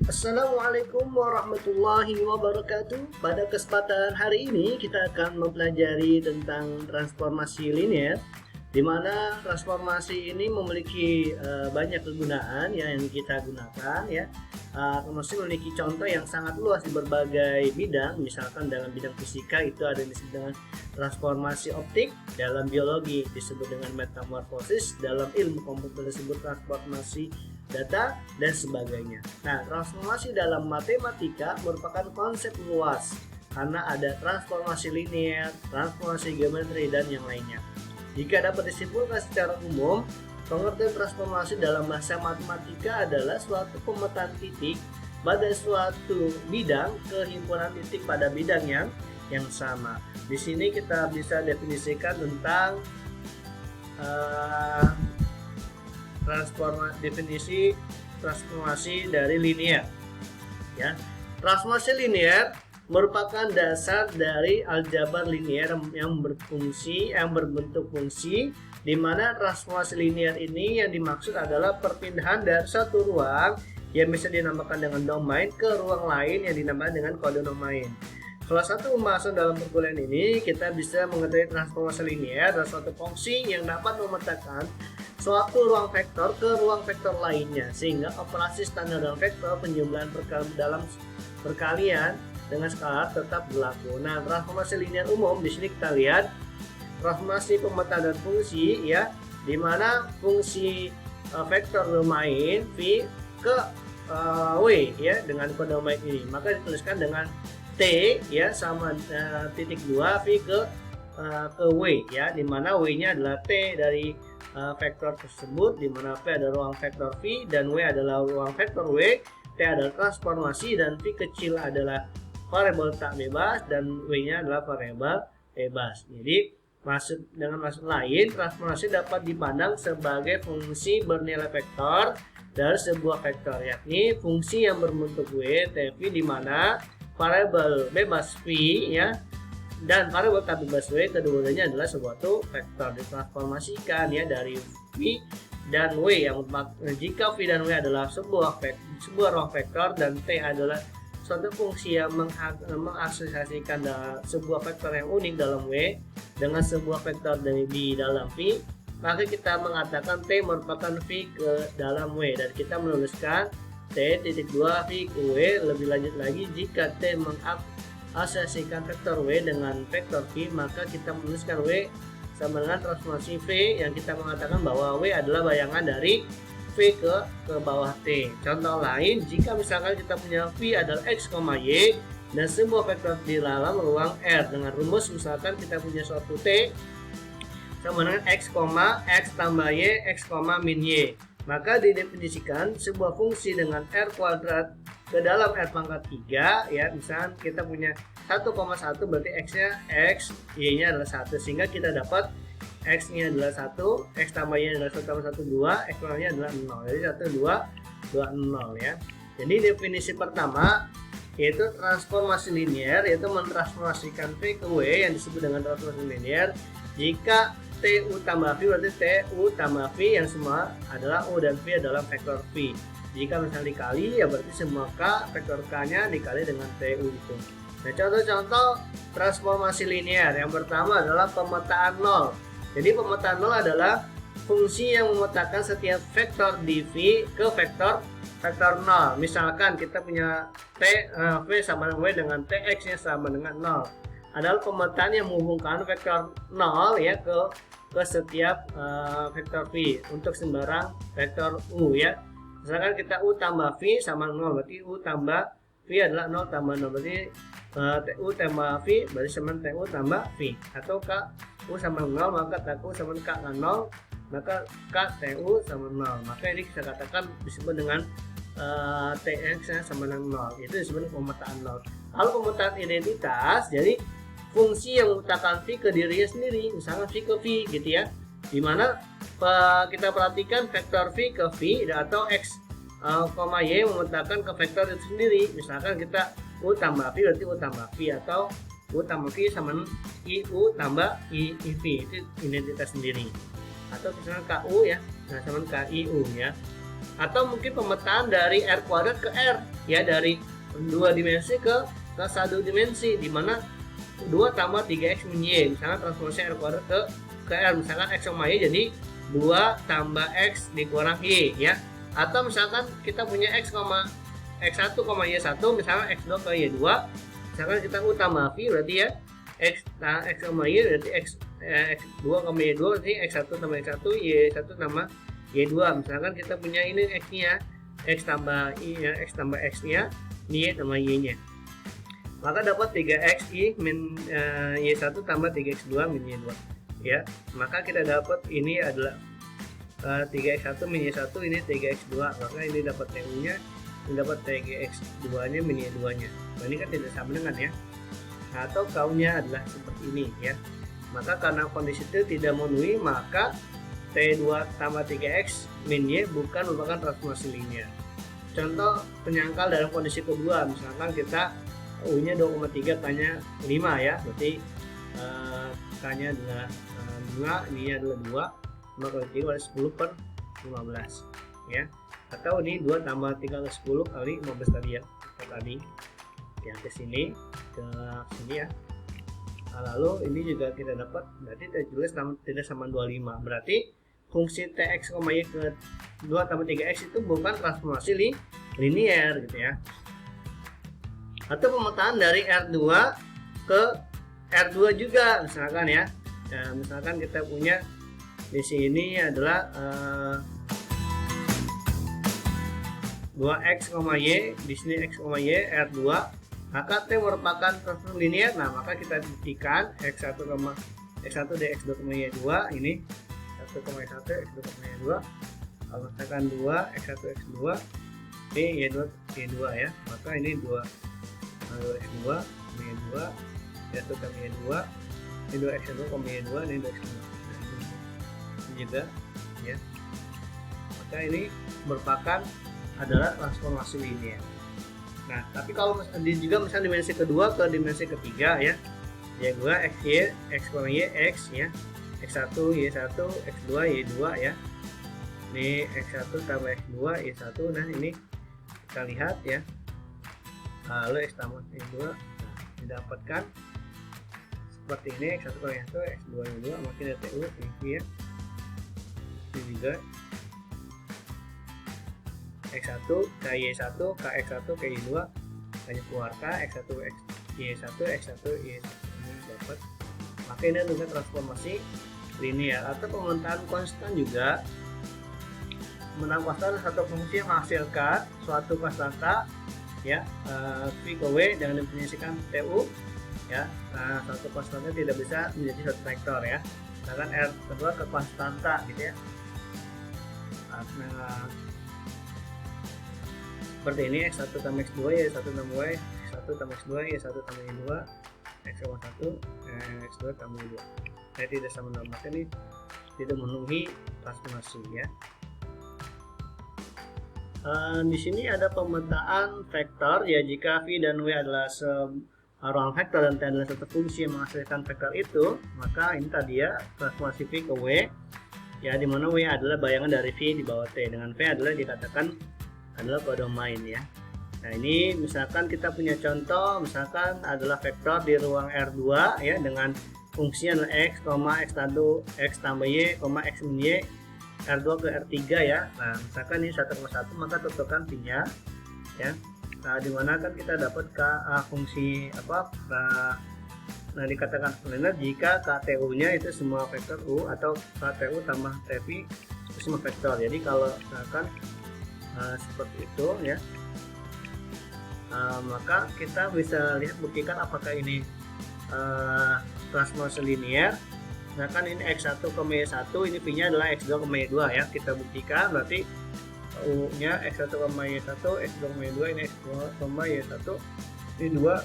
Assalamualaikum warahmatullahi wabarakatuh. Pada kesempatan hari ini kita akan mempelajari tentang transformasi linear, di mana transformasi ini memiliki banyak kegunaan yang kita gunakan ya. Termasuk memiliki contoh yang sangat luas di berbagai bidang. Misalkan dalam bidang fisika itu ada yang disebut dengan transformasi optik, dalam biologi disebut dengan metamorfosis, dalam ilmu komputer disebut transformasi data dan sebagainya. Nah, transformasi dalam matematika merupakan konsep luas karena ada transformasi linear, transformasi geometri dan yang lainnya. Jika dapat disimpulkan secara umum, pengertian transformasi dalam bahasa matematika adalah suatu pemetaan titik pada suatu bidang ke himpunan titik pada bidang yang sama. Di sini kita bisa definisikan tentang definisi transformasi dari linear ya. Transformasi linear merupakan dasar dari aljabar linear yang berbentuk fungsi, di mana transformasi linear ini yang dimaksud adalah perpindahan dari satu ruang yang bisa dinamakan dengan domain ke ruang lain yang dinamakan dengan kode domain. Salah satu pembahasan dalam perkuliahan ini kita bisa mengetahui transformasi linear adalah suatu fungsi yang dapat memetakan suatu ruang vektor ke ruang vektor lainnya, sehingga operasi standar dalam vektor penjumlahan dalam perkalian dengan skalar tetap berlaku. Nah, transformasi linear umum di sini kita lihat transformasi pemetaan dan fungsi ya, di mana fungsi vektor domain v ke w ya dengan kode domain ini, maka dituliskan dengan t ya sama titik 2 v ke w ya, di mana w-nya adalah t dari vektor tersebut, di mana v adalah ruang vektor v dan w adalah ruang vektor w, t adalah transformasi dan v kecil adalah variabel tak bebas dan w-nya adalah variabel bebas. Jadi dengan maksud lain, transformasi dapat dipandang sebagai fungsi bernilai vektor dari sebuah vektor, yakni fungsi yang berbentuk w, tv, di mana variabel bebas v ya dan variabel tak bebas w keduanya adalah suatu vektor ditransformasikan ya dari v dan w, yang jika v dan w adalah sebuah ruang vektor dan t adalah suatu fungsi yang mengasosiasikan sebuah vektor yang unik dalam w dengan sebuah vektor di dalam v, maka kita mengatakan t merupakan v ke dalam w, dan kita menuliskan t titik 2 v ke w. Lebih lanjut lagi, jika t asosiasikan vektor w dengan vektor v, maka kita menuliskan w sama dengan transformasi v, yang kita mengatakan bahwa w adalah bayangan dari v ke bawah t. Contoh lain, jika misalkan kita punya v adalah x, y dan sebuah vektor di dalam ruang R dengan rumus, misalkan kita punya suatu t sama dengan x, tambah y, x, min y, maka didefinisikan sebuah fungsi dengan r kuadrat ke dalam r pangkat 3 ya. Misalnya kita punya 1,1 berarti x-nya x, y-nya adalah 1, sehingga kita dapat x-nya adalah 1, x tambah y adalah 1 tambah 1 2, x nya adalah 0. Jadi 1 2 2 0 ya. Jadi definisi pertama yaitu transformasi linear, yaitu mentransformasikan v ke w yang disebut dengan transformasi linear. Jika tu tambah v berarti tu tambah v yang semua adalah u dan v adalah vektor v. Jika misalnya dikali ya berarti semua k vektor k nya dikali dengan tu itu. Nah, contoh-contoh transformasi linear yang pertama adalah pemetaan nol. Jadi pemetaan nol adalah fungsi yang memetakan setiap vektor di v ke vektor 0. Misalkan kita punya v sama dengan w dengan tx nya sama dengan 0. Adalah pemetaan yang menghubungkan vektor 0 ya ke setiap vektor v untuk sembarang vektor u ya. Misalkan kita u tambah v sama 0, berarti u tambah v adalah 0 tambah 0, berarti tu tambah v berarti sama tu tambah v. Atau k u sama 0 maka tu sama k 0, maka k tu sama 0. Maka ini kita katakan disebut dengan tx sama dengan 0. Itu disebut pemetaan 0. Lalu pemetaan identitas, jadi fungsi yang memetakan v ke dirinya sendiri, misalnya v ke v gitu ya, dimana kita perhatikan vektor v ke v atau x, y memetakan ke vektor itu sendiri. Misalkan kita u tambah v berarti u tambah v, atau u tambah v sama i u tambah i v, itu identitas sendiri. Atau misalnya ku ya, nah sama kiu ya. Atau mungkin pemetaan dari R kuadrat ke R, ya, dari 2 dimensi ke 1 dimensi, di mana 2 tambah 3x min y, misalnya transformasi R kuadrat ke R, misalkan x sama y jadi 2 tambah x dikurang y, ya. Atau misalkan kita punya x1, y1, misalnya x2 ke y2, misalkan kita u tambah v berarti ya x sama y berarti x2 sama y2 berarti x1 tambah x1, y1 tambah y2. Misalkan kita punya ini x-nya, x tambah y nya, x tambah x-nya, y tambah y-nya. Maka dapat 3x min y1 tambah 3x2 min y2. Ya, maka kita dapat ini adalah 3x1 min y1, ini 3x2. Maka ini dapat TU-nya, ini dapat 3x2-nya min y2-nya. Nah, ini kan tidak sama dengan ya. Atau kaunya adalah seperti ini ya. Maka karena kondisi itu tidak memenuhi, maka T2 tambah 3x min y bukan merupakan transformasi linear. Contoh penyangkal dalam kondisi kedua, misalkan kita U-nya 2,3, K-nya 5 ya, berarti K-nya adalah 5, ini adalah 2, 5 kali 3 adalah 10 per 15 ya. Atau ini 2 tambah 3 kali 10 kali 15 tadi ya, tadi yang ke sini ya. Lalu ini juga kita dapat, berarti T tidak sama 25, berarti fungsi Tx, y ke 2 tambah 3x itu bukan transformasi linear gitu ya. Atau pemetaan dari R2 ke R2 juga misalkan ya. Nah, misalkan kita punya di sini adalah 2x, y, di sini x, y, R2, maka T merupakan transformasi linear. Nah, maka kita buktikan x1, dx2, y2 ini 1,1 x2, y2. Kalau misalkan 2 x1, x2, ini y2 ya, maka ini 2 x2, y2, y1 kali y2, ini 2 x2, y2, ini 2 x2. Nah, ini juga ya. Maka ini merupakan adalah transformasi linear. Nah, tapi kalau juga misalnya dimensi kedua ke dimensi ketiga ya, y2, xy, x, y, x ya, x1, y1, x2, y2 ya. Ini x1 tambah x2, y1. Nah, ini kita lihat ya. Lalu x tambah y2 didapatkan seperti ini, x1 kali y1, x2, y2, makin ada TU ini ya. Ini juga x1 ke y1, k x1 ke y2, hanya keluar k x1, y1, x1, y1 ini dapat. Maka ini adalah transformasi linear. Atau pemetaan konstan juga, pemetaan konstan satu fungsi yang menghasilkan suatu konstanta ya, v ke w dengan definisikan TU ya. Suatu konstanta tidak bisa menjadi suatu vektor ya, misalkan R kedua ke konstanta gitu ya. Nah, seperti ini x1 tambah x2, y1 tambah y, x1 tambah x2, y1 tambah y2, x1, x2 tambah y2. Saya tidak sama dengan, maka ini tidak memenuhi transformasi ya. Di sini ada pemetaan vektor ya, jika v dan w adalah ruang vektor dan t adalah satu fungsi yang menghasilkan vektor itu, maka ini tadi ya transformasi v ke w ya, dimana w adalah bayangan dari v di bawah t, dengan v adalah dikatakan adalah kodomain ya. Nah, ini misalkan kita punya contoh, misalkan adalah vektor di ruang R2 ya, dengan fungsi adalah x, x tambah y, x min y, R2 ke R3 ya. Nah, misalkan ini 1,1, maka tentukan V-nya ya. Nah, dimana kan kita dapat fungsi apa? Nah, dikatakan linear jika KTU-nya itu semua vektor U, atau KTU tambah TV itu semua vektor. Jadi kalau misalkan seperti itu ya, maka kita bisa lihat, buktikan apakah ini transformasi linear. Misalkan ini x1, y1, ini v-nya adalah x2, y2 ya. Kita buktikan berarti u-nya x1, y1, x2, y2, ini x2, y1, ini 2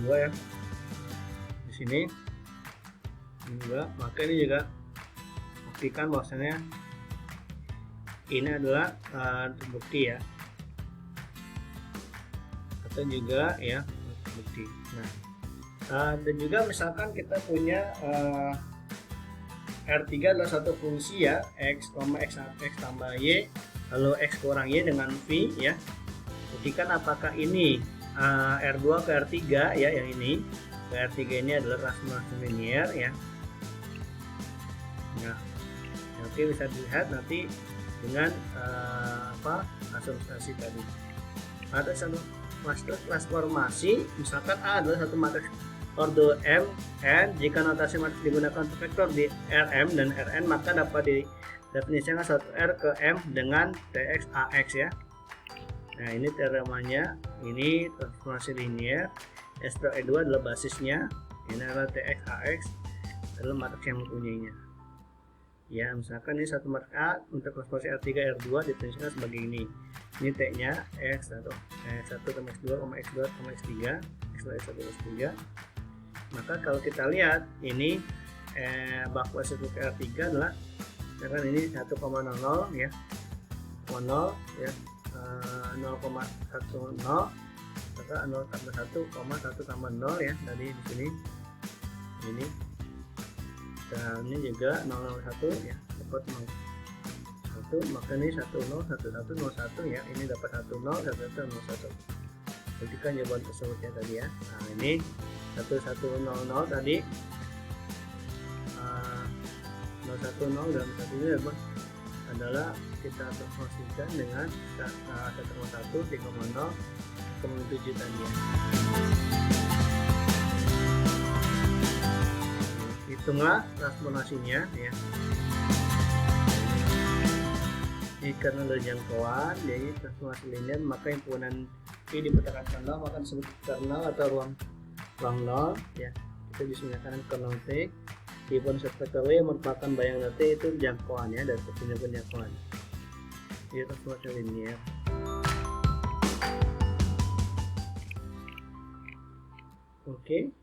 ya. Di sini ini juga, maka ini juga buktikan bahwasanya ini adalah terbukti ya, atau juga ya terbukti. Nah, dan juga misalkan kita punya R3 adalah satu fungsi ya, X, X tambah Y, lalu X kurang Y dengan V ya. Buktikan apakah ini R2 ke R3 ya, yang ini ke R3 ini adalah transformasi linear ya. Nah, oke, bisa dilihat nanti dengan asumsi tadi. Ada satu matriks transformasi, misalkan A adalah satu matriks ordo M n. Jika notasi matriks digunakan untuk vektor di Rm dan Rn, maka dapat didefinisikan satu R ke M dengan Tx Ax ya. Nah, ini teoremanya, ini transformasi linear. S2 adalah basisnya, ini adalah Tx Ax adalah matriks yang mempunyainya. Ya, misalkan ini satu matriks A untuk transformasi R3 R2 didefinisikan sebagai ini. Ini T-nya X1, X1, X2, X2, X3, X2, X1, X3. Maka kalau kita lihat ini baku S1 ke R3 adalah, misalkan ini 1,00 ya, 0 ya, 0,10, maka 0 tambah 1, 1 tambah 0 ya, tadi di sini ini. Dan ini juga 001 ya, dapat 01, maka ini 10, 11, 01 ya, ini dapat 10, 11, 01. Buktikan jawaban tersebutnya tadi ya. Nah, ini 1100 tadi 010 dan 1 ini adalah kita transformasikan dengan 1,1, 3,0, 1,7 tadi ya. Hitunglah transformasinya ya. Ini karena ada jangkauan, jadi transformasi linear, maka himpunan P dipetakan nol, maka disebut kernel atau ruang nol ya. Kita bisa menyatakan kernel T. Himpunan subvektor W merupakan bayangan T itu jangkauan ya, dari kepunyaan jangkauan. Ini transformasi linear. Oke.